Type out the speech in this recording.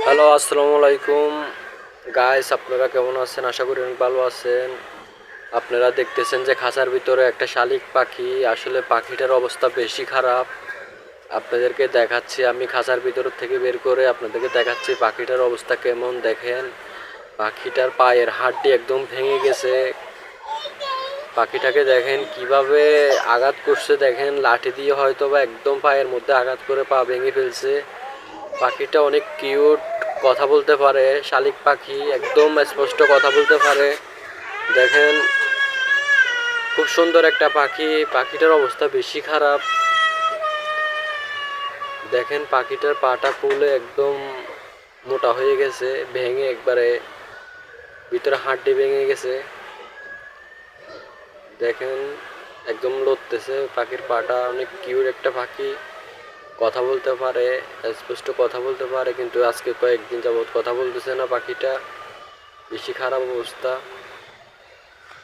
Hello, আসসালামু আলাইকুম guys. আপনারা কেমন আছেন? আশা করি অনেক ভালো আছেন। আপনারা দেখতেছেন যে খাঁচার ভিতরে একটা শালিক পাখি। আসলে পাখিটার অবস্থা বেশি খারাপ। আপনাদেরকে দেখাচ্ছি, আমি খাঁচার ভিতর থেকে বের করে আপনাদেরকে দেখাচ্ছি পাখিটার অবস্থা কেমন। দেখেন, পাখিটার পায়ের হাড়টি একদম ভেঙে গেছে। পাখিটাকে দেখেন কিভাবে আঘাত করছে, দেখেন লাঠি দিয়ে হয়তো বা একদম পায়ের মধ্যে আঘাত করে পা ভেঙে ফেলছে। পাখিটা অনেক কিউট, কথা বলতে পারে। শালিক পাখি একদম স্পষ্ট কথা বলতে পারে। দেখেন, খুব সুন্দর একটা পাখি। পাখিটার অবস্থা বেশি খারাপ। দেখেন, পাখিটার পাটা ফুলে একদম মোটা হয়ে গেছে, ভেঙে একবারে ভিতরে হাড্ডি ভেঙে গেছে। দেখেন, একদম লড়তেছে। পাখির পাটা অনেক কিউট একটা পাখি, কথা বলতে পারে, স্পষ্ট কথা বলতে পারে, কিন্তু আজকে কয়েকদিন যাবৎ কথা বলতেছে না পাখিটা। বেশি খারাপ অবস্থা।